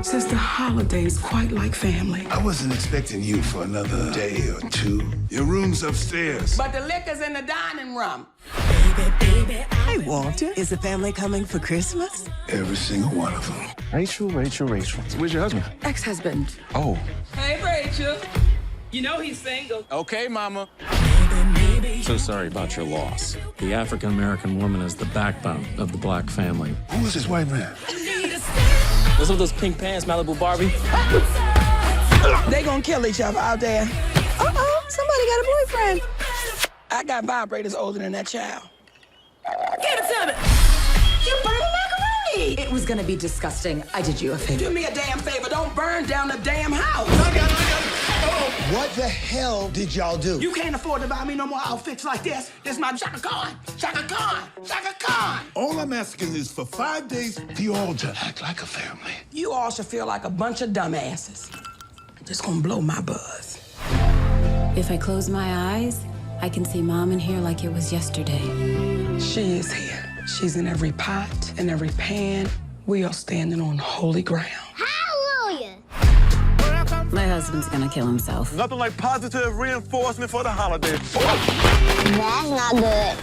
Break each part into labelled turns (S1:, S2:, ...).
S1: Says the holidays quite like family.
S2: I wasn't expecting you for another day or two. Your room's upstairs.
S1: But the liquor's in the dining room.
S3: Hey, Walter, is the family coming for Christmas?
S2: Every single one of them.
S4: Rachel. Where's your husband?
S1: Ex-husband.
S4: Oh.
S1: Hey, Rachel. You know he's single.
S4: Okay, mama.
S5: So sorry about your loss. The African-American woman is the backbone of the black family.
S2: Who was this white man?
S5: Those are those pink pants, Malibu Barbie?
S1: They gonna kill each other out there. Uh-oh, somebody got a boyfriend. I got vibrators older than that child. Give it to me. You burned macaroni.
S6: It was gonna be disgusting. I did you a favor.
S1: Do me a damn favor. Don't burn down the damn house.
S2: I got it. What the hell did y'all do?
S1: You can't afford to buy me no more outfits like this. This is my Chaka Khan. Chaka Khan. Chaka Khan.
S2: All I'm asking is for 5 days for you all to act like a family.
S1: You all should feel like a bunch of dumbasses. I'm just gonna blow my buzz.
S7: If I close my eyes, I can see Mom in here like it was yesterday.
S1: She is here. She's in every pot, in every pan. We are standing on holy ground.
S8: Hallelujah!
S7: My husband's gonna kill himself.
S4: Nothing like positive reinforcement for the holiday.
S8: That's not good.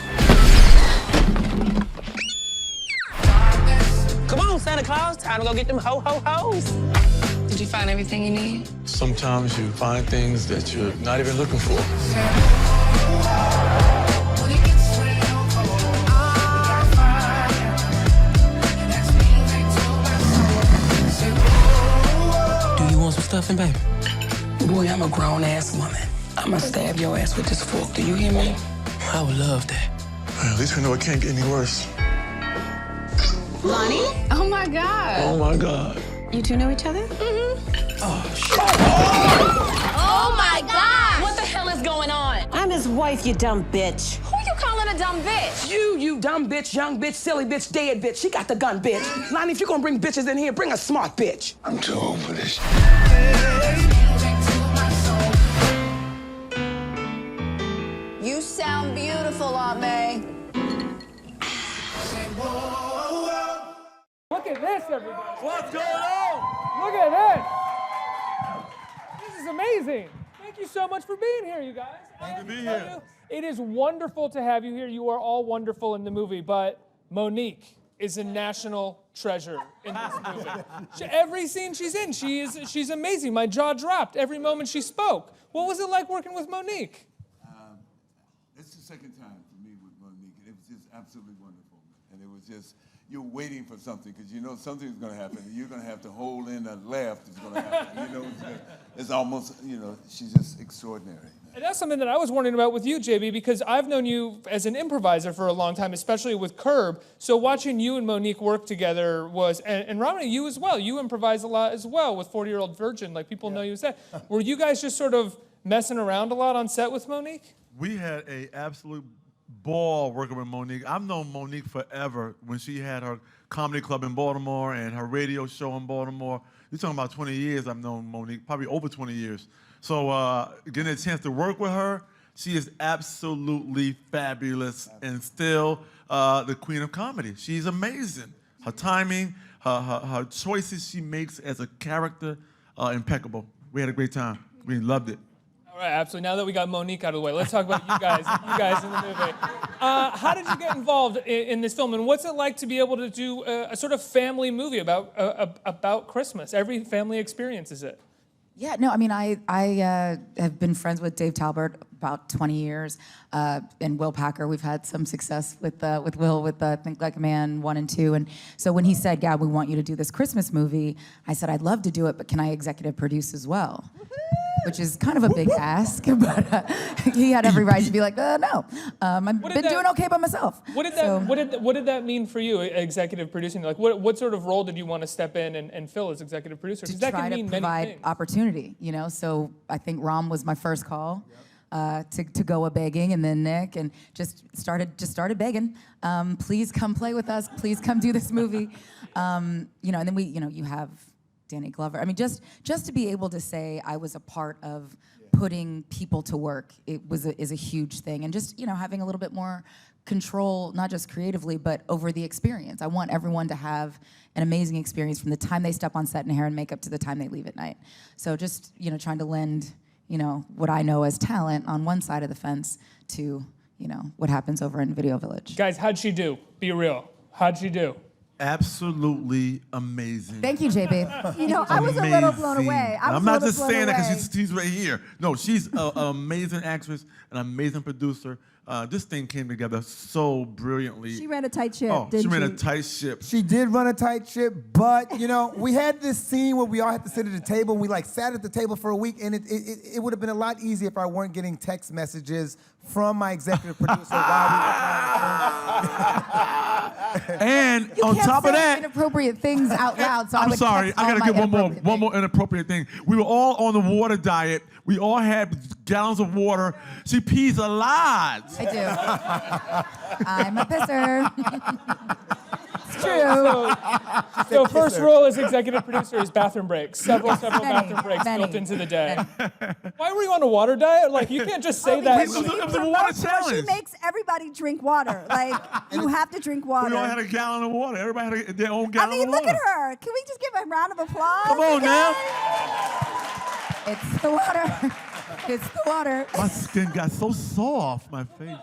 S9: Come on, Santa Claus. Time to go get them ho-ho-hos.
S6: Did you find everything you need?
S4: Sometimes you find things that you're not even looking for.
S5: Do you want some stuffing, baby?
S1: Boy, I'm a grown-ass woman. I'ma stab your ass with this fork. Do you hear me?
S5: I would love that.
S4: At least we know it can't get any worse.
S6: Lonnie? Oh my God.
S4: Oh my God.
S6: You two know each other?
S8: Oh my God!
S6: What the hell is going on?
S3: I'm his wife, you dumb bitch.
S6: Who you calling a dumb bitch?
S1: You dumb bitch, young bitch, silly bitch, dead bitch. She got the gun, bitch. Lonnie, if you're gonna bring bitches in here, bring a smart bitch.
S2: I'm too old for this.
S8: You sound beautiful, Ame.
S10: Look at this, everybody.
S4: What's going on?
S10: Look at this. This is amazing. Thank you so much for being here, you guys.
S4: Glad to be
S10: Tell
S4: here.
S10: you, it is wonderful to have you here. You are all wonderful in the movie, but Monique is a national treasure in this movie. Every scene she's in, she's amazing. My jaw dropped every moment she spoke. What was it like working with Monique?
S2: It's the second time for me with Monique, and it was just absolutely wonderful. And it was just, you're waiting for something, because you know something's going to happen. And you're going to have to hold in a laugh that's going to happen. You know, it's almost, you know, she's just extraordinary.
S10: And that's something that I was wondering about with you, JB, because I've known you as an improviser for a long time, especially with Curb. So watching you and Monique work together was, and Romany, you as well. You improvise a lot as well with 40-Year-Old Virgin. Like, people know you as that. Were you guys just sort of messing around a lot on set with Monique?
S11: We had an absolute ball working with Monique. I've known Monique forever when she had her comedy club in Baltimore and her radio show in Baltimore. You're talking about 20 years I've known Monique, probably over 20 years. So getting a chance to work with her, she is absolutely fabulous and still the queen of comedy. She's amazing. Her timing, her choices she makes as a character, impeccable. We had a great time. We loved it.
S10: All right, absolutely. Now that we got Monique out of the way, let's talk about you guys in the movie. How did you get involved in this film, and what's it like to be able to do a sort of family movie about Christmas? Every family experiences it.
S6: Yeah, no, I mean, I have been friends with Dave Talbert about 20 years, and Will Packer. We've had some success with Will with Think Like a Man 1 and 2. And so when he said, Gab, we want you to do this Christmas movie, I said, I'd love to do it, but can I executive produce as well? Which is kind of a big ask, but he had every right to be like, no, I've been doing okay by myself.
S10: What did that mean for you, executive producing? Like, what sort of role did you want to step in and fill as executive producer?
S6: To
S10: that
S6: try
S10: can
S6: to
S10: mean
S6: provide
S10: many things.
S6: opportunity, you know. So I think Rom was my first call. To go a begging, and then Nick, and just started begging. Please come play with us. Please come do this movie. You know, and then you have Danny Glover. I mean, just to be able to say I was a part of putting people to work, is a huge thing, and just having a little bit more control, not just creatively, but over the experience. I want everyone to have an amazing experience from the time they step on set in hair and makeup to the time they leave at night. So just, trying to lend, what I know as talent on one side of the fence to, what happens over in Video Village.
S10: Guys, how'd she do? Be real. How'd she do?
S11: Absolutely amazing.
S6: Thank you, JB.
S12: I was a little blown away.
S11: I'm not just saying that because she's right here. No, she's an amazing actress, an amazing producer. This thing came together so brilliantly.
S12: She ran a tight ship,
S11: she
S12: didn't
S11: ran a tight ship.
S13: She did run a tight ship, but we had this scene where we all had to sit at the table. And we sat at the table for a week, and it would have been a lot easier if I weren't getting text messages from my executive producer while we were
S11: And on top of that,
S6: inappropriate things out loud. So
S11: I'm
S6: I
S11: sorry,
S6: text
S11: I gotta
S6: all
S11: give
S6: my
S11: one more inappropriate thing. We were all on the water diet. We all had gallons of water. She pees a lot.
S6: I do. I'm a pisser. It's true.
S10: So first rule as executive producer is bathroom breaks. Several bathroom breaks built into the day. Why were you on a water diet? You can't just say that.
S11: It was a water challenge.
S12: She makes everybody drink water. You have to drink water.
S11: We all had a gallon of water. Everybody had their own gallon of water.
S12: Look at her. Can we just give a round of applause?
S11: Come on now.
S6: It's the water. It's the water.
S11: My skin got so soft, my face.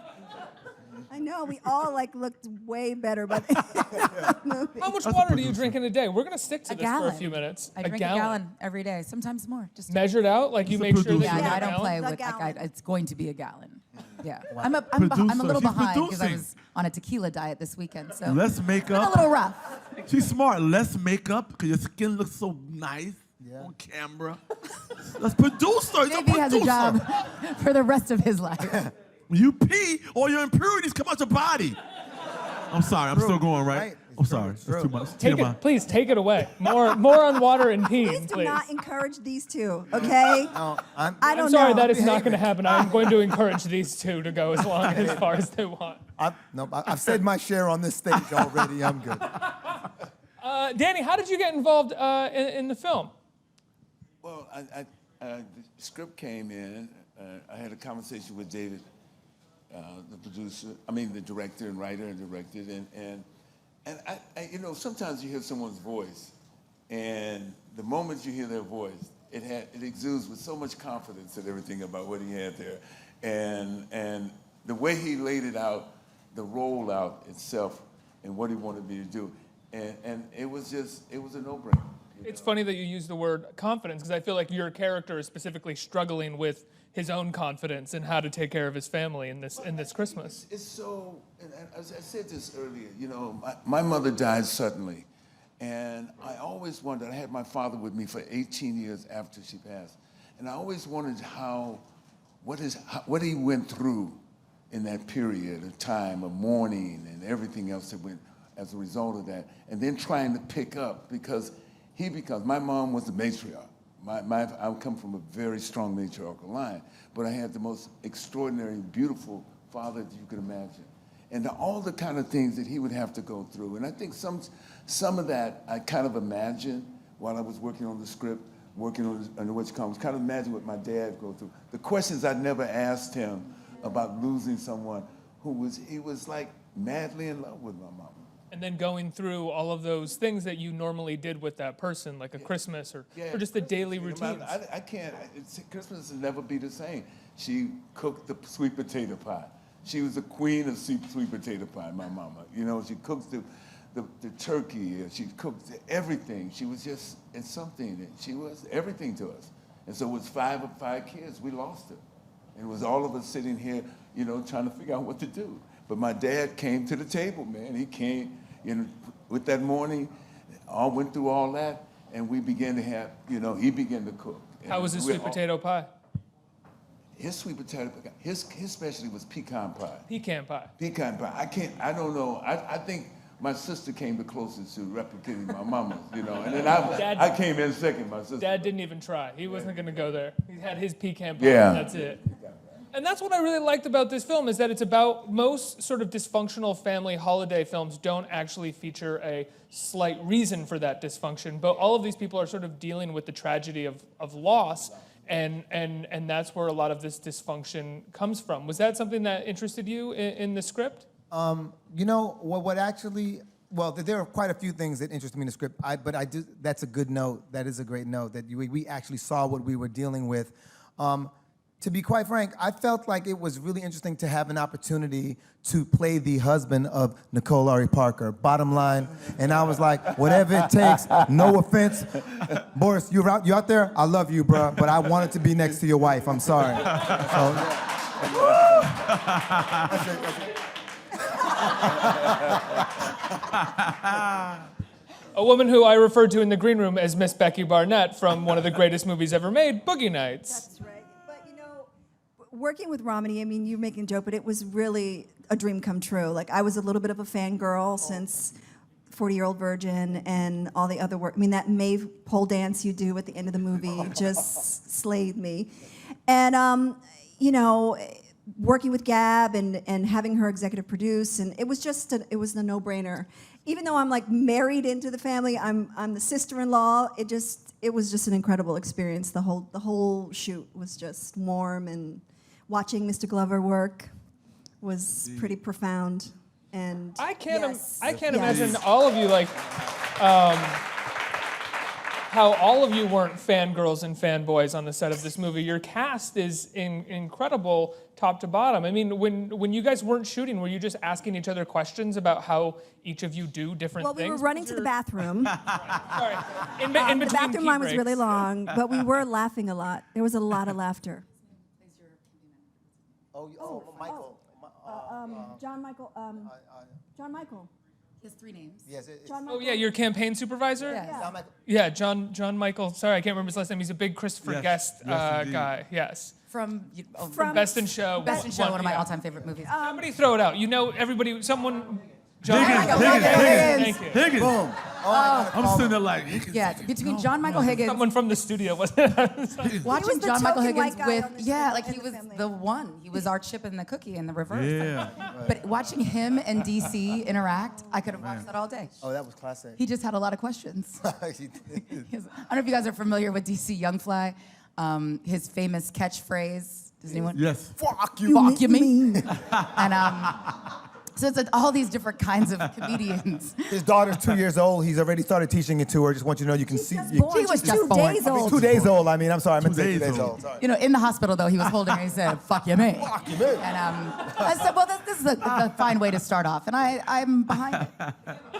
S12: I know, we all looked way better by the
S10: How much water do you drink in a day? We're going to stick to this for a few minutes.
S6: I drink a gallon every day, sometimes more. Just
S10: measured out? You make sure that
S6: I don't play with it's going to be a gallon. Yeah. I'm a little behind because I was on a tequila diet this weekend. So
S11: let's make up.
S6: I'm a little rough.
S11: She's smart. Let's make up because your skin looks so nice on camera. Let's produce her.
S6: JB has a job for the rest of his life.
S11: You pee, all your impurities come out your body. I'm sorry, I'm still going, right? I'm sorry, it's too much.
S10: Please take it away. More on water and peeing,
S12: Please do not encourage these two, okay?
S10: I'm sorry, that is not going to happen. I'm going to encourage these two to go as far as they want.
S13: I've said my share on this stage already. I'm good.
S10: Danny, how did you get involved in the film?
S2: Well, the script came in. I had a conversation with David, the director and writer and directed, and I sometimes you hear someone's voice, and the moment you hear their voice, it exudes with so much confidence and everything about what he had there, and the way he laid it out, the role out itself, and what he wanted me to do, and it was a no-brainer.
S10: It's funny that you use the word confidence because I feel like your character is specifically struggling with his own confidence and how to take care of his family in this Christmas.
S2: It's so, and as I said this earlier, my mother died suddenly, and I always wondered, I had my father with me for 18 years after she passed, and I always wondered what he went through in that period of time of mourning and everything else that went as a result of that, and then trying to pick up because my mom was the matriarch. I come from a very strong matriarchal line, but I had the most extraordinary, beautiful father that you could imagine. And all the kind of things that he would have to go through. And I think some of that I kind of imagined while I was working on the script, working on what you call, kind of imagine what my dad go through. The questions I never asked him about losing someone he was like madly in love with my mama.
S10: And then going through all of those things that you normally did with that person, like a Christmas or just the daily routines.
S2: I can't. Christmas will never be the same. She cooked the sweet potato pie. She was the queen of sweet potato pie, my mama. She cooked the turkey. She cooked everything. She was just, it's something. She was everything to us. And so it was five kids. We lost her. And it was all of us sitting here, trying to figure out what to do. But my dad came to the table, man. He came, with that morning, went through all that, and we began to have, he began to cook.
S10: How was his sweet potato pie?
S2: His sweet potato pie, his specialty was pecan pie.
S10: Pecan pie.
S2: Pecan pie. I don't know. I think my sister came the closest to replicating my mama's, and then I came in second, my sister.
S10: Dad didn't even try. He wasn't going to go there. He had his pecan pie, and that's it. And that's what I really liked about this film, is that it's about most sort of dysfunctional family holiday films don't actually feature a slight reason for that dysfunction, but all of these people are sort of dealing with the tragedy of loss, and that's where a lot of this dysfunction comes from. Was that something that interested you in the script?
S13: You know, what actually, well, there are quite a few things that interest me in the script, but I do, that's a good note. That is a great note, that we actually saw what we were dealing with. To be quite frank, I felt like it was really interesting to have an opportunity to play the husband of Nicole Ari Parker, bottom line. And I was like, whatever it takes, no offense. Boris, you out there? I love you, bro, but I wanted to be next to your wife. I'm sorry. So,
S10: A woman who I referred to in the green room as Miss Becky Barnett from one of the greatest movies ever made, Boogie Nights.
S12: That's right. But you know, working with Romany, I mean, you're making a joke, but it was really a dream come true. Like, I was a little bit of a fangirl since 40-Year-Old Virgin and all the other work. I mean, that Maeve pole dance you do at the end of the movie just slayed me. And, you know, working with Gab and having her executive produce, and it was just it was a no-brainer. Even though I'm like married into the family, I'm the sister-in-law. It was just an incredible experience. The whole shoot was just warm, and watching Mr. Glover work was pretty profound. And
S10: I can't imagine all of you like how all of you weren't fangirls and fanboys on the set of this movie. Your cast is incredible top to bottom. I mean, when you guys weren't shooting, were you just asking each other questions about how each of you do different things?
S12: Well, we were running to the bathroom.
S10: Sorry. In between
S12: the bathroom line was
S10: breaks.
S12: really long, but we were laughing a lot. There was a lot of laughter.
S13: Michael.
S12: John Michael. John Michael.
S6: He has 3 names.
S13: Yes.
S12: John
S10: Oh yeah, your campaign supervisor?
S6: Yeah.
S13: John Michael.
S10: John Michael. Sorry, I can't remember his last name. He's a big Christopher Guest guy. Yes.
S6: From
S10: Best in Show.
S6: Best in Show, one of my all-time favorite movies.
S10: Somebody throw it out. You know, everybody, someone. John
S11: Higgins.
S10: Thank you.
S11: Higgins.
S13: Boom.
S11: I'm sitting there like, Higgins.
S6: Yeah, between John Michael Higgins.
S10: Someone from the studio, wasn't it?
S6: Watching
S12: the
S6: John Michael
S12: token
S6: Higgins
S12: white guy
S6: with,
S12: on the
S6: yeah,
S12: show
S6: like
S12: in
S6: he
S12: the
S6: was
S12: family.
S6: the one. He was our chip in the cookie in the reverse.
S11: Yeah.
S6: But watching him and DC interact, I could have watched that all day.
S13: Oh, that was classic.
S6: He just had a lot of questions.
S13: He did.
S6: I don't know if you guys are familiar with DC Young Fly. His famous catchphrase. Does anyone?
S11: Yes.
S13: Fuck you.
S6: Fuck you mean. And so it's like all these different kinds of comedians.
S13: His daughter's 2 years old. He's already started teaching it to her. Just want you to know you can see.
S12: She was just 2 days
S13: I mean,
S12: old.
S13: 2 days old. I mean, I'm sorry. I meant to say 2 days
S11: days
S13: old. Sorry.
S6: You know, in the hospital though, he was holding her. He said, "Fuck you, me."
S13: Fuck you, man.
S6: And I said, "Well, this is a fine way to start off," and I'm behind it.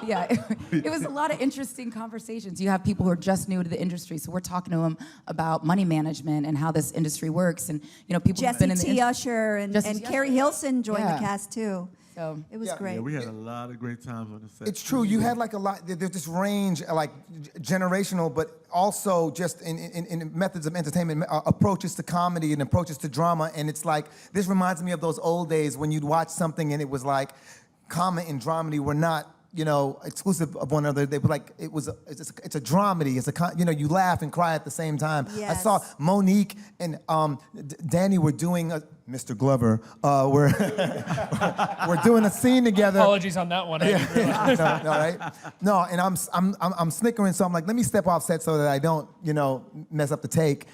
S6: Yeah, it was a lot of interesting conversations. You have people who are just new to the industry, so we're talking to them about money management and how this industry works, and you know, people who've been in the
S12: Jessie Usher and Carrie Hilson joined
S6: Yeah.
S12: the cast too.
S6: So
S12: It was
S13: Yeah.
S12: great.
S11: Yeah, we had a lot of great times on the set.
S13: It's true. You had like a lot. There's this range, like generational, but also just in methods of entertainment, approaches to comedy and approaches to drama. And it's like this reminds me of those old days when you'd watch something and it was like, comedy and dramedy were not, you know, exclusive of one another. They were like, it's a dramedy. You know, you laugh and cry at the same time.
S12: Yes.
S13: I saw Monique and Danny were doing Mr. Glover. We're doing a scene together.
S10: Apologies on that one. I didn't realize.
S13: No, right? No, and I'm snickering, so I'm like, let me step off set so that I don't, you know, mess up the take.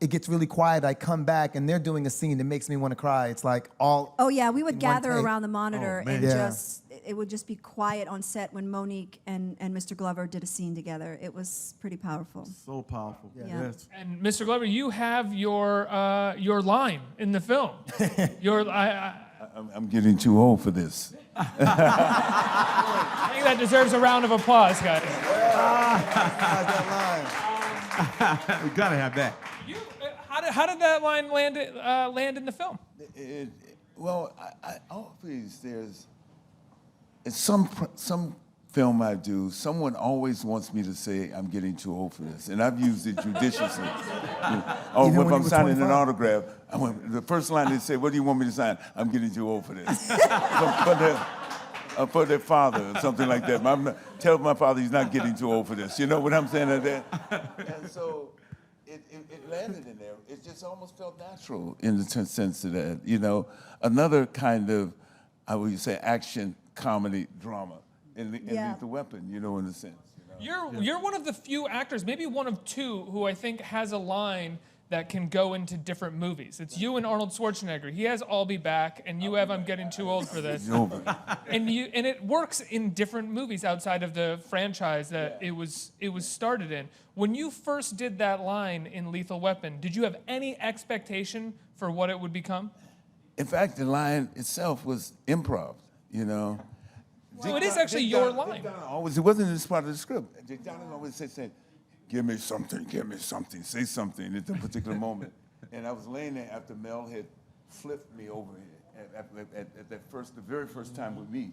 S13: It gets really quiet. I come back and they're doing a scene that makes me want to cry. It's like all.
S12: Oh yeah, we would
S13: in one
S12: gather
S13: take.
S12: around the monitor
S11: man.
S12: and
S13: Yeah.
S12: it would just be quiet on set when Monique and Mr. Glover did a scene together. It was pretty powerful.
S11: So powerful.
S12: Yeah.
S11: Yes.
S10: And Mr. Glover, you have your line in the film.
S2: I'm getting too old for this.
S10: I think that deserves a round of applause, guys.
S11: We gotta have that.
S10: How did that line land in the film?
S2: Well, I always it's some film I do. Someone always wants me to say I'm getting too old for this, and I've used it judiciously.
S13: Even
S2: If
S13: when
S2: I'm
S13: you were
S2: signing
S13: 25?
S2: an autograph, the first line they say, "What do you want me to sign?" I'm getting too old for this. For their father or something like that. Tell my father he's not getting too old for this. You know what I'm saying? And so it landed in there. It just almost felt natural in the sense of that. You know, another kind of, I would say, action, comedy, drama in Lethal Weapon, you know, in a sense. You know?
S10: You're one of the few actors, maybe one of two, who I think has a line that can go into different movies. It's you and Arnold Schwarzenegger. He has I'll Be Back, and you have I'm Getting Too Old for This. And it works in different movies outside of the franchise that it was started in. When you first did that line in Lethal Weapon, did you have any expectation for what it would become?
S2: In fact, the line itself was improv, you know.
S10: So it is actually your line.
S2: It wasn't this part of the script. Dick Donald always said, give me something, say something at a particular moment. And I was laying there after Mel had flipped me over at the very first time we meet.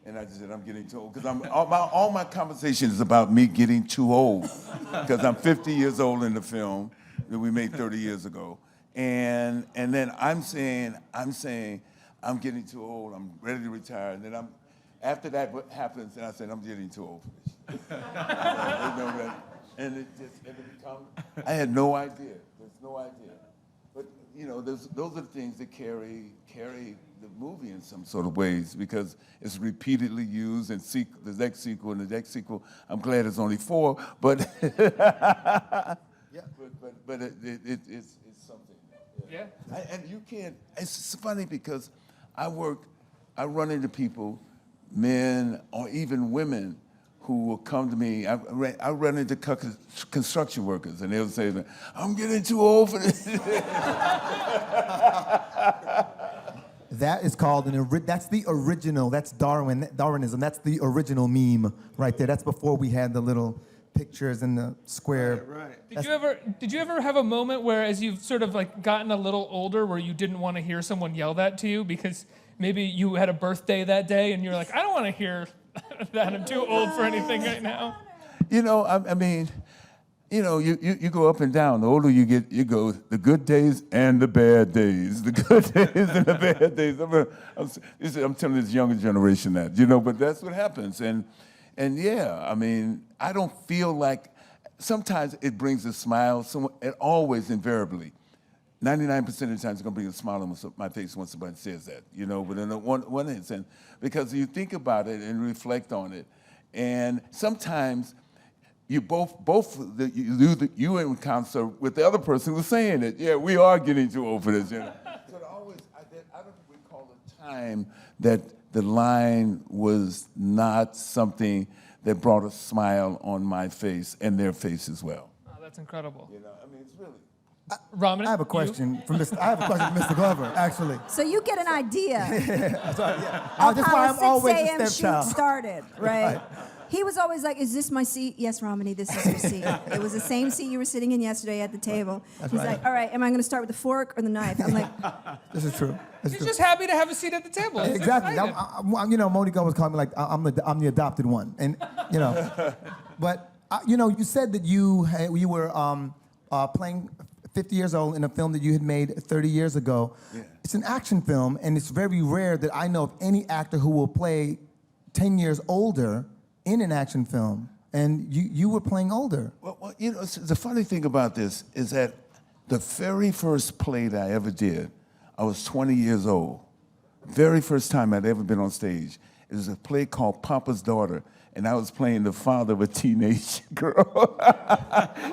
S2: And I just said, I'm getting too old. Because all my conversation is about me getting too old. Because I'm 50 years old in the film that we made 30 years ago. And then I'm saying, I'm getting too old, I'm ready to retire. And then after that, what happens, and I said, I'm getting too old for this. And it becomes, I had no idea. There's no idea. But, you know, those are the things that carry the movie in some sort of ways because it's repeatedly used in the next sequel and the next sequel. I'm glad it's only 4, but but it's something.
S10: Yeah.
S2: And you can't, it's funny because I run into people, men or even women, who will come to me. I run into construction workers, and they'll say, I'm getting too old for this.
S13: That is called that's the original, that's Darwinism, that's the original meme right there. That's before we had the little pictures in the square.
S11: Right.
S10: Did you ever have a moment where, as you've sort of like gotten a little older, where you didn't want to hear someone yell that to you because maybe you had a birthday that day and you're like, I don't want to hear that I'm too old for anything right now?
S2: You know, I mean, you know, you go up and down. The older you get, you go the good days and the bad days. The good days and the bad days. I'm telling this younger generation that, you know, but that's what happens. And yeah, I mean, I don't feel like, sometimes it brings a smile, it always invariably. 99% of the time it's going to bring a smile on my face when somebody says that, you know, but in one instance, because you think about it and reflect on it, and sometimes you you in concert with the other person who's saying it. Yeah, we are getting too old for this, you know. So I don't recall a time that the line was not something that brought a smile on my face and their face as well.
S10: Oh, that's incredible.
S2: You know, I mean, it's really.
S10: Romany,
S13: I have a question from Mr. Glover, actually.
S12: So you get an idea
S13: That's
S12: of
S13: why
S12: how
S13: I'm
S12: a 6
S13: always a
S12: a.m. shoot
S13: stepchild.
S12: started, right? He was always like, is this my seat? Yes, Romany, this is your seat. It was the same seat you were sitting in yesterday at the table. He's like, all right, am I going to start with the fork or the knife? I'm like,
S13: This is true.
S10: He's just happy to have a seat at the table. He's
S13: Exactly.
S10: excited.
S13: You know, Monique always called me like I'm the adopted one, and you know, but you know, you said that you were playing 50 years old in a film that you had made 30 years ago.
S2: Yeah.
S13: It's an action film, and it's very rare that I know of any actor who will play 10 years older in an action film, and you were playing older.
S2: Well, you know, the funny thing about this is that the very first play that I ever did, I was 20 years old. Very first time I'd ever been on stage. It was a play called Papa's Daughter, and I was playing the father of a teenage girl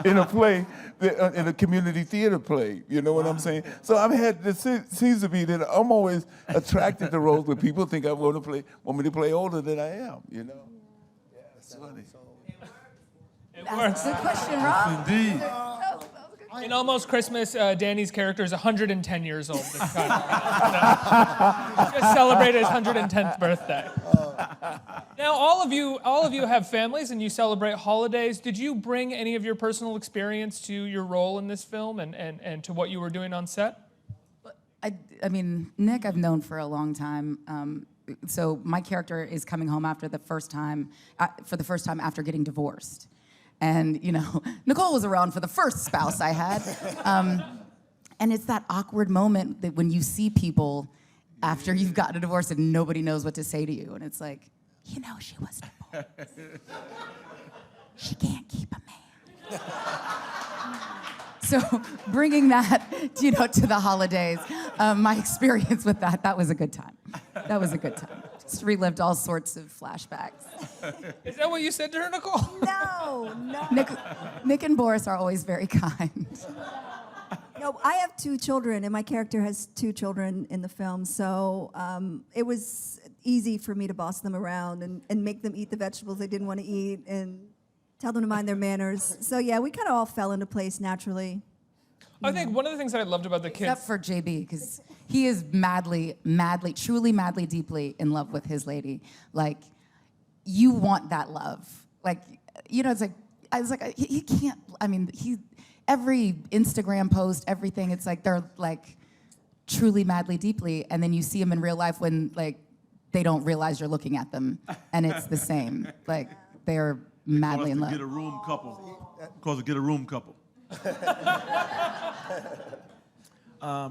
S2: in a play, in a community theater play. You know what I'm saying? So I've had, it seems to be that I'm always attracted to roles where people think I want me to play older than I am, you know? Yeah, it's funny.
S10: It works.
S12: good question, Rob.
S11: Indeed.
S10: In Almost Christmas, Danny's character is 110 years old this time. Just celebrated his 110th birthday. Now, all of you have families and you celebrate holidays. Did you bring any of your personal experience to your role in this film and to what you were doing on set?
S6: I mean, Nick I've known for a long time. So my character is coming home for the first time after getting divorced. And, you know, Nicole was around for the first spouse I had. And it's that awkward moment that when you see people after you've gotten a divorce and nobody knows what to say to you. And it's like, you know, she was divorced. She can't keep a man. So bringing that, you know, to the holidays, my experience with that was a good time. That was a good time. Just relived all sorts of flashbacks.
S10: Is that what you said to her, Nicole?
S12: No.
S6: Nick and Boris are always very kind.
S12: No, I have 2 children, and my character has 2 children in the film, so it was easy for me to boss them around and make them eat the vegetables they didn't want to eat and tell them to mind their manners. So yeah, we kind of all fell into place naturally.
S10: I think one of the things that I loved about the kids...
S6: Except for JB, because he is madly, truly madly, deeply in love with his lady. Like, you want that love. Like, you know, it's like, I was like, he can't, I mean, every Instagram post, everything, it's like they're like truly madly, deeply, and then you see them in real life when like they don't realize you're looking at them, and it's the same. Like, they're madly in love.
S11: Get a room couple. Cause a get a room couple. I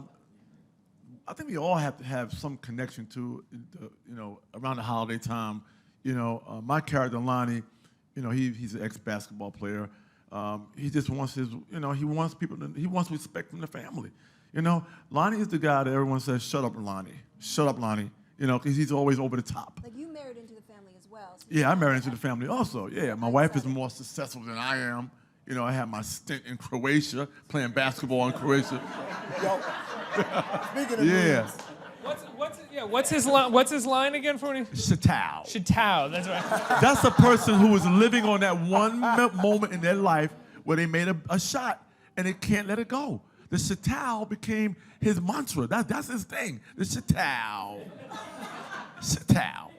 S11: think we all have to have some connection to, you know, around the holiday time. You know, my character Lonnie, you know, he's an ex-basketball player. He just wants his, you know, he wants respect from the family. You know, Lonnie is the guy that everyone says, "Shut up, Lonnie. Shut up, Lonnie." You know, because he's always over the top.
S12: Like, you married into the family as well. So
S11: yeah, I married into the family also. Yeah, my wife is more successful than I am. You know, I had my stint in Croatia, playing basketball in Croatia.
S13: Speaking of
S11: yeah.
S10: What's his line again for me?
S11: Shatao.
S10: Shatao, that's right.
S11: That's a person who is living on that one moment in their life where they made a shot and they can't let it go. The shatao became his mantra. That's his thing. The shatao. Shatao.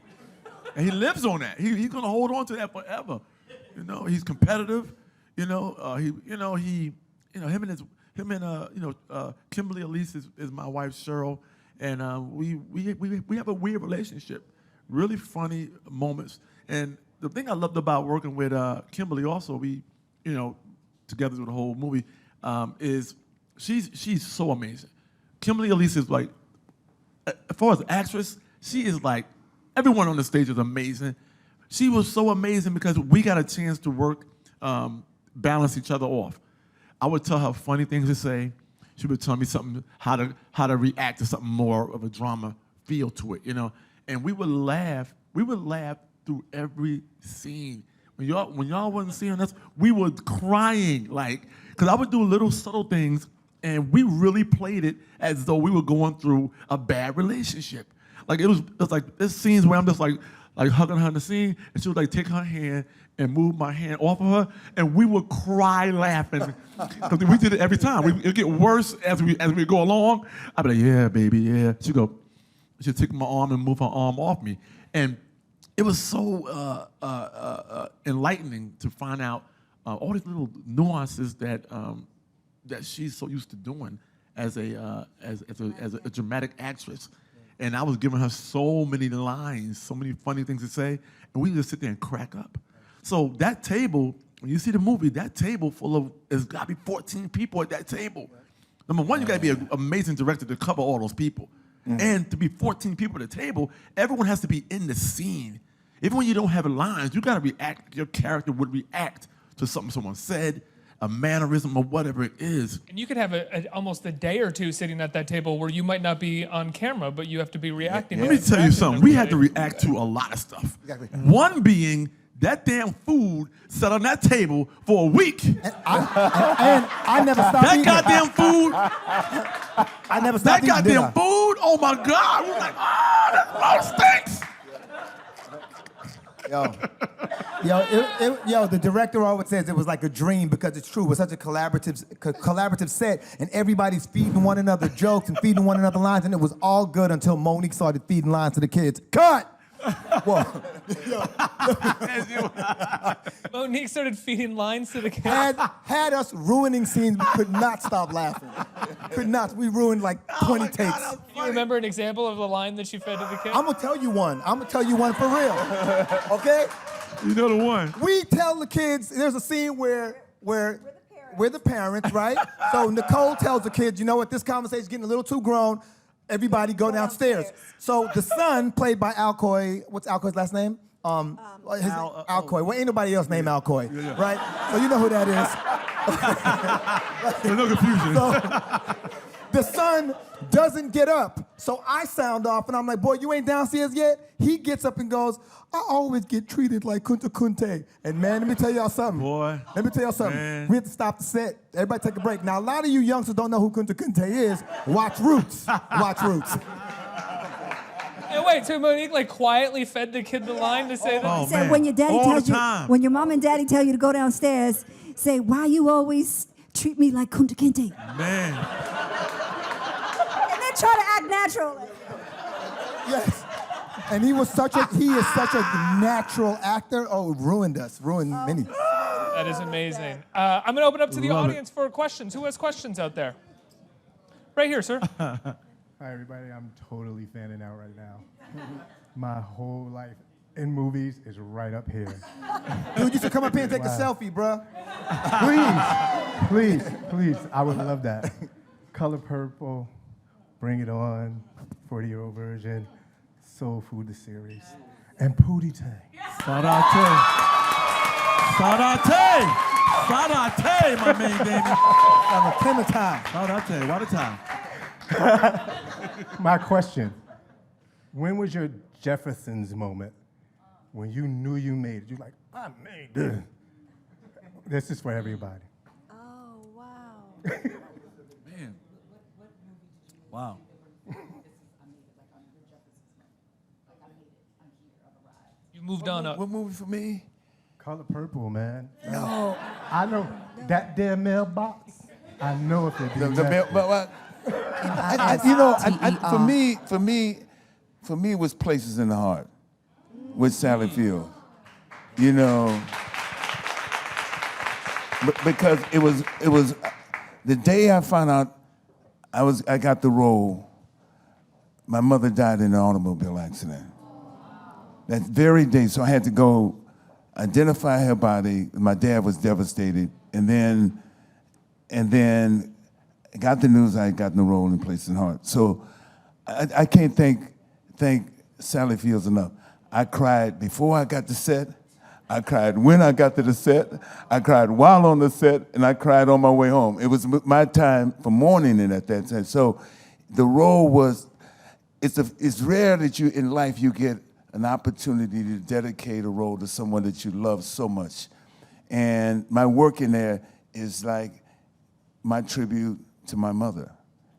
S11: And he lives on that. He's gonna hold on to that forever. You know, he's competitive. You know, him and Kimberly Elise is my wife Cheryl, and we have a weird relationship. Really funny moments. And the thing I loved about working with Kimberly also, we, you know, together through the whole movie, is she's so amazing. Kimberly Elise is like, as far as actress, she is like, everyone on the stage is amazing. She was so amazing because we got a chance to work, balance each other off. I would tell her funny things to say. She would tell me something, how to react to something more of a drama feel to it, you know. And we would laugh through every scene. When y'all wasn't seeing us, we were crying, like, because I would do little subtle things, and we really played it as though we were going through a bad relationship. Like it was like there's scenes where I'm just like hugging her in the scene, and she would like take her hand and move my hand off of her, and we would cry laughing because we did it every time. It would get worse as we go along. I'd be like, "Yeah, baby, yeah." She'd take my arm and move her arm off me, and it was so enlightening to find out all these little nuances that she's so used to doing as a dramatic actress. And I was giving her so many lines, so many funny things to say, and we just sit there and crack up. So that table, when you see the movie, that table full of, there's got to be 14 people at that table. Number one, you got to be an amazing director to cover all those people. And to be 14 people at the table, everyone has to be in the scene. Even when you don't have lines, you got to react, your character would react to something someone said, a mannerism or whatever it is.
S10: And you could have almost a day or two sitting at that table where you might not be on camera, but you have to be reacting.
S11: Let me tell you something. We had to react to a lot of stuff. One being that damn food sat on that table for a week.
S13: And I never stopped eating.
S11: That goddamn food.
S13: I never stopped eating.
S11: That goddamn food. Oh my God. We were like, that stinks.
S13: Yo, the director always says it was like a dream because it's true. It was such a collaborative set, and everybody's feeding one another jokes and feeding one another lines, and it was all good until Monique started feeding lines to the kids. Cut! Whoa.
S10: Monique started feeding lines to the kids.
S13: Had us ruining scenes. We could not stop laughing. Could not. We ruined like 20 takes.
S10: Can you remember an example of the line that she fed to the kids?
S13: I'm gonna tell you one. I'm gonna tell you one for real. Okay?
S11: You know the one.
S13: We tell the kids, there's a scene where we're the parents, right? So Nicole tells the kids, you know what, this conversation's getting a little too grown. Everybody go downstairs. So the son, played by Alcoy, what's Alcoy's last name? Alcoy. Well, ain't nobody else named Alcoy, right? So you know who that is.
S11: There's no confusion.
S13: The son doesn't get up. So I sound off and I'm like, boy, you ain't downstairs yet? He gets up and goes, I always get treated like Kunta Kinte. And man, let me tell y'all something.
S11: Boy.
S13: Let me tell y'all something.
S11: Man.
S13: We have to stop the set. Everybody take a break. Now, a lot of you youngsters don't know who Kunta Kinte is. Watch Roots. Watch Roots.
S10: And wait, so Monique like quietly fed the kid the line to say that?
S11: Oh,
S12: He said,
S11: man.
S12: when your daddy
S11: All
S12: tells
S11: the
S12: you,
S11: time.
S12: when your mom and daddy tell you to go downstairs, say, why you always treat me like Kunta Kinte?
S11: Man.
S12: And then try to act natural.
S13: Yes. And he is such a natural actor. Oh, it ruined us. Ruined many.
S10: That is amazing. I'm going to open up to the
S11: Love
S10: audience for questions. Who has questions out there? Right here, sir.
S14: Hi, everybody. I'm totally fanning out right now. My whole life in movies is right up here.
S13: Dude, you should come up here and take a selfie, bruh.
S14: Please. I would love that. Color Purple, Bring It On, 40-year-old version, Soul Food, the series, and Pootie Tang.
S11: Sarate, my main baby.
S13: I'm a king of time.
S11: Sarate, what a time.
S14: My question, when was your Jefferson's moment when you knew you made it? You're like, I made this. This is for everybody.
S12: Oh, wow.
S11: Man. Wow.
S10: You moved on up.
S2: What movie for me?
S14: Color Purple, man.
S12: No.
S14: I know that damn mailbox. I know if it be
S2: But what? For me, it was Places in the Heart with Sally Field. You know, because it was the day I found out I got the role. My mother died in an automobile accident. That very day, so I had to go identify her body. My dad was devastated, and then I got the news I had gotten the role in Places in the Heart. So I can't thank Sally Fields enough. I cried before I got to set. I cried when I got to the set. I cried while on the set, and I cried on my way home. It was my time for mourning it at that time. So the role was, it's rare that you in life you get an opportunity to dedicate a role to someone that you love so much. And my work in there is like my tribute to my mother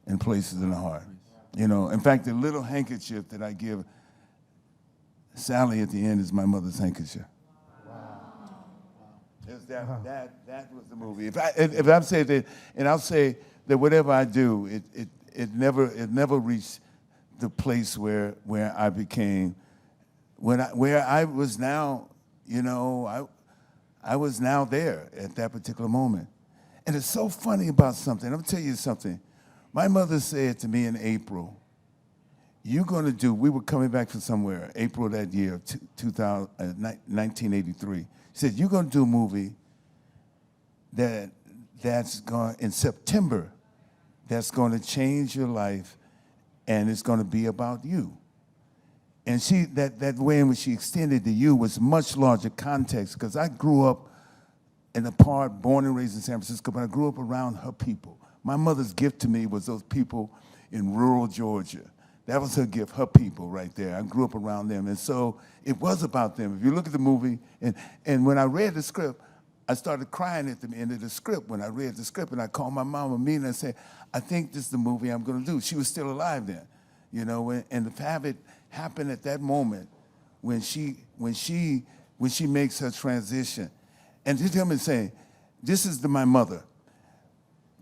S2: in Places in the Heart. You know, in fact, the little handkerchief that I give Sally at the end is my mother's handkerchief. That was the movie. If I say that, and I'll say that whatever I do, it never reached the place where I became, where I was now, you know, I was now there at that particular moment. And it's so funny about something. I'm gonna tell you something. My mother said to me in April, you're gonna do, we were coming back from somewhere, April that year, 1983. She said, you're gonna do a movie that's going, in September, that's gonna change your life, and it's gonna be about you. And she, that way in which she extended the you was much larger context, because I grew up in a part, born and raised in San Francisco, but I grew up around her people. My mother's gift to me was those people in rural Georgia. That was her gift, her people right there. I grew up around them, and so it was about them. If you look at the movie, and when I read the script, I started crying at the end of the script when I read the script, and I called my mom and me and I said, I think this is the movie I'm gonna do. She was still alive then, you know, and to have it happen at that moment when she makes her transition. And just tell me saying, this is my mother.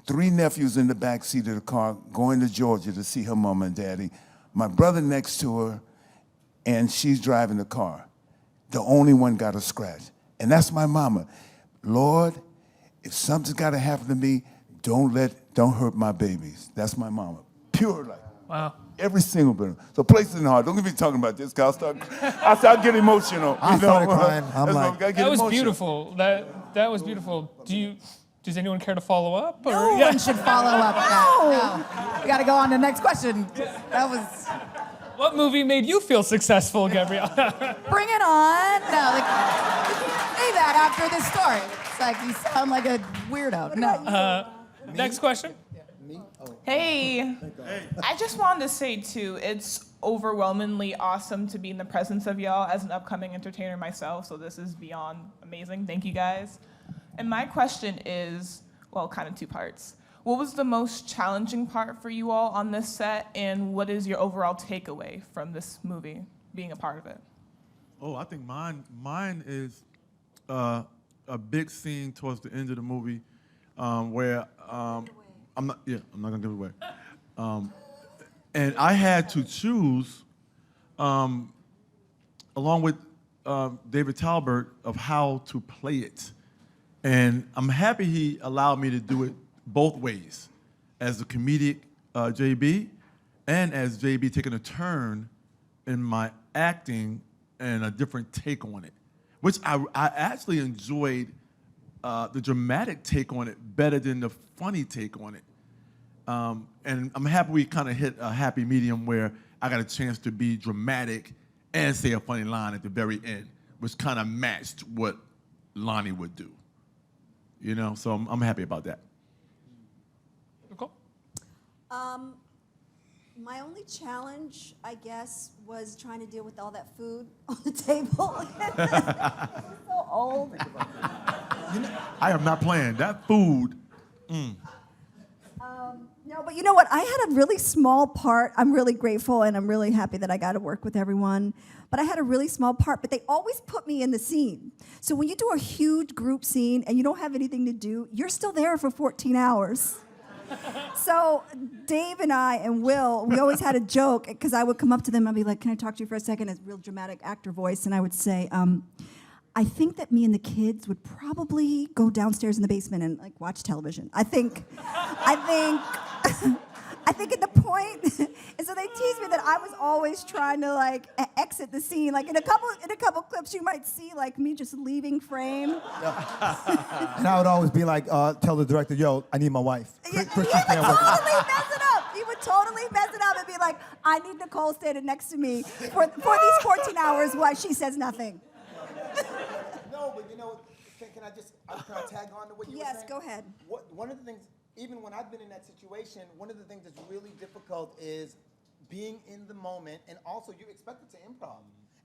S2: 3 nephews in the back seat of the car going to Georgia to see her mom and daddy. My brother next to her, and she's driving the car. The only one got a scratch. And that's my mama. Lord, if something's gotta happen to me, don't hurt my babies. That's my mama. Pure life.
S10: Wow.
S2: Every single bit. So Places in the Heart. Don't get me talking about this, because I'll start getting emotional.
S13: I started crying.
S10: That was beautiful. That was beautiful. Does anyone care to follow up? Or?
S6: No one should follow up that. No. We got to go on to the next question. That was...
S10: What movie made you feel successful, Gabrielle?
S6: Bring it on. No, like, you can't say that after this story. It's like you sound like a weirdo. No.
S10: Next question.
S13: Me? Oh.
S15: Hey. I just wanted to say, too, it's overwhelmingly awesome to be in the presence of y'all as an upcoming entertainer myself, so this is beyond amazing. Thank you, guys. And my question is, well, kind of two parts. What was the most challenging part for you all on this set, and what is your overall takeaway from this movie, being a part of it?
S11: Oh, I think mine is a big scene towards the end of the movie where I'm not gonna give it away. And I had to choose, along with David Talbert, of how to play it. And I'm happy he allowed me to do it both ways, as a comedic JB, and as JB taking a turn in my acting and a different take on it, which I actually enjoyed the dramatic take on it better than the funny take on it. And I'm happy we kind of hit a happy medium where I got a chance to be dramatic and say a funny line at the very end, which kind of matched what Lonnie would do. You know, so I'm happy about that.
S10: Nicole?
S12: My only challenge, I guess, was trying to deal with all that food on the table. I'm so old.
S11: I am not playing. That food.
S12: No, but you know what? I had a really small part. I'm really grateful and I'm really happy that I got to work with everyone. But I had a really small part, but they always put me in the scene. So when you do a huge group scene and you don't have anything to do, you're still there for 14 hours. So Dave and I and Will, we always had a joke, because I would come up to them and I'd be like, can I talk to you for a second? As a real dramatic actor voice. And I would say, I think that me and the kids would probably go downstairs in the basement and like watch television. I think at the point, and so they teased me that I was always trying to like exit the scene. Like in a couple clips, you might see like me just leaving frame.
S13: And I would always be like, tell the director, yo, I need my wife.
S12: He would totally mess it up. He would totally mess it up and be like, I need Nicole standing next to me for these 14 hours while she says nothing.
S13: No, but you know, can I tag on to what you were saying?
S12: Yes, go ahead.
S13: One of the things, even when I've been in that situation, one of the things that's really difficult is being in the moment, and also you're expected to improv.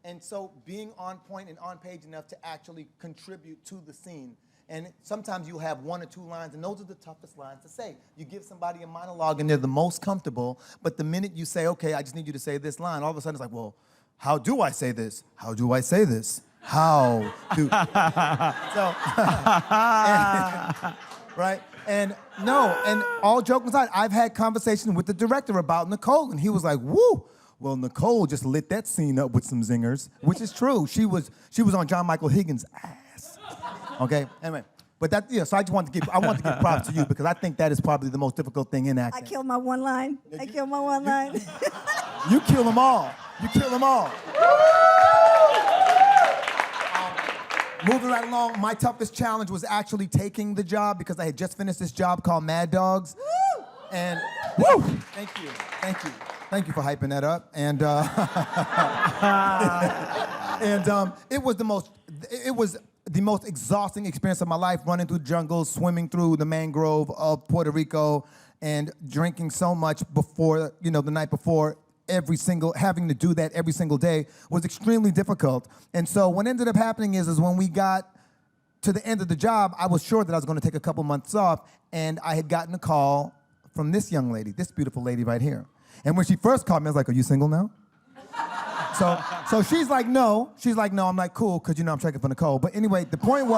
S13: And so being on point and on page enough to actually contribute to the scene. And sometimes you have one or two lines, and those are the toughest lines to say. You give somebody a monologue, and they're the most comfortable, but the minute you say, okay, I just need you to say this line, all of a sudden it's like, well, how do I say this? How do I say this? How do... So, right? And no, and all joking aside, I've had conversations with the director about Nicole, and he was like, woo! Well, Nicole just lit that scene up with some zingers, which is true. She was on John Michael Higgins' ass. Okay? Anyway, but that, yeah, so I want to give props to you, because I think that is probably the most difficult thing in acting.
S12: I killed my one line.
S13: You kill them all. You kill them all. Moving right along, my toughest challenge was actually taking the job, because I had just finished this job called Mad Dogs. Woo! And woo! Thank you for hyping that up. And it was the most exhausting experience of my life, running through jungles, swimming through the mangrove of Puerto Rico, and drinking so much before, the night before. Having to do that every single day was extremely difficult. And so what ended up happening is when we got to the end of the job, I was sure that I was going to take a couple months off, and I had gotten a call from this young lady, this beautiful lady right here. And when she first called me, I was like, are you single now? So she's like, no. I'm like, cool, because I'm checking for Nicole. But anyway, the point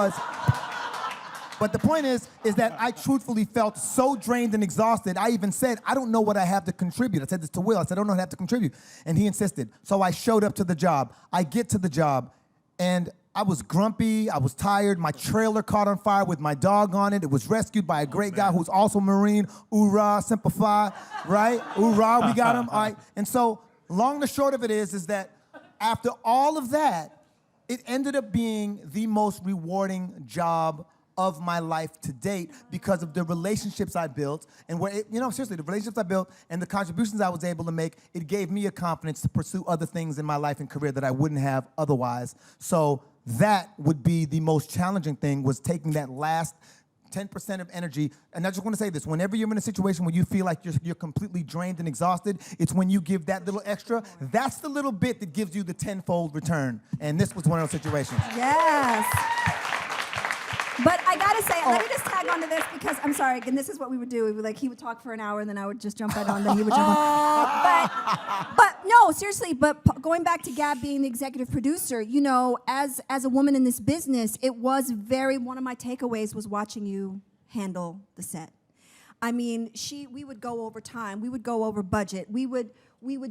S13: is that I truthfully felt so drained and exhausted. I even said, I don't know what I have to contribute. I said this to Will. I said, I don't know what I have to contribute. And he insisted. So I showed up to the job. I get to the job, and I was grumpy. I was tired. My trailer caught on fire with my dog on it. It was rescued by a great guy who's also Marine. Oorah, simplify, right? Oorah, we got him. All right. And so long and short of it is that after all of that, it ended up being the most rewarding job of my life to date, because of the relationships I built, and seriously, the relationships I built and the contributions I was able to make, it gave me a confidence to pursue other things in my life and career that I wouldn't have otherwise. So that would be the most challenging thing, was taking that last 10% of energy. And I just want to say this, whenever you're in a situation where you feel like you're completely drained and exhausted, it's when you give that little extra. That's the little bit that gives you the tenfold return. And this was one of those situations.
S12: Yes. But I gotta say, let me just tag onto this because I'm sorry, and this is what we would do. We would, like, he would talk for an hour, and then I would just jump right on, then he would jump on. But no, seriously. But going back to Gab being the executive producer, you know, as a woman in this business, it was one of my takeaways was watching you handle the set. I mean, we would go over time, we would go over budget, we would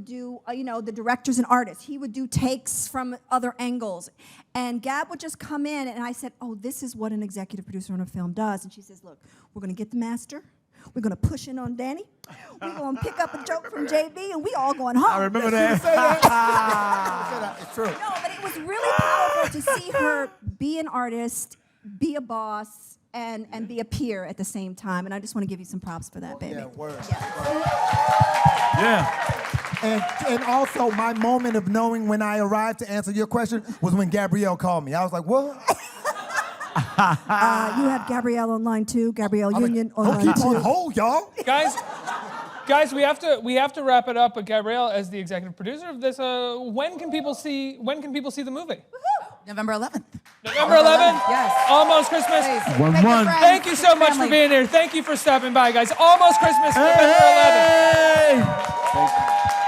S12: do, you know, the directors and artists. He would do takes from other angles. And Gab would just come in, and I said, oh, this is what an executive producer on a film does. And she says, look, we're going to get the master. We're going to push in on Danny. We're going to pick up a joke from JB, and we all going home.
S11: I remember that.
S13: It's true.
S12: No, but it was really powerful to see her be an artist, be a boss, and be a peer at the same time. And I just want to give you some props for that, baby.
S13: Yeah, word.
S11: Yeah.
S13: And also, my moment of knowing when I arrived to answer your question was when Gabrielle called me. I was like, what?
S12: You have Gabrielle on line 2, Gabrielle Union on
S13: Don't
S12: line
S13: keep
S12: 2.
S13: on hold, y'all.
S10: Guys, we have to wrap it up. But Gabrielle, as the executive producer of this, when can people see the movie?
S6: November 11th.
S10: November 11th?
S6: Yes.
S10: Almost Christmas. Thank you so much for being here. Thank you for stopping by, guys. Almost Christmas, November 11th.
S2: Thank you.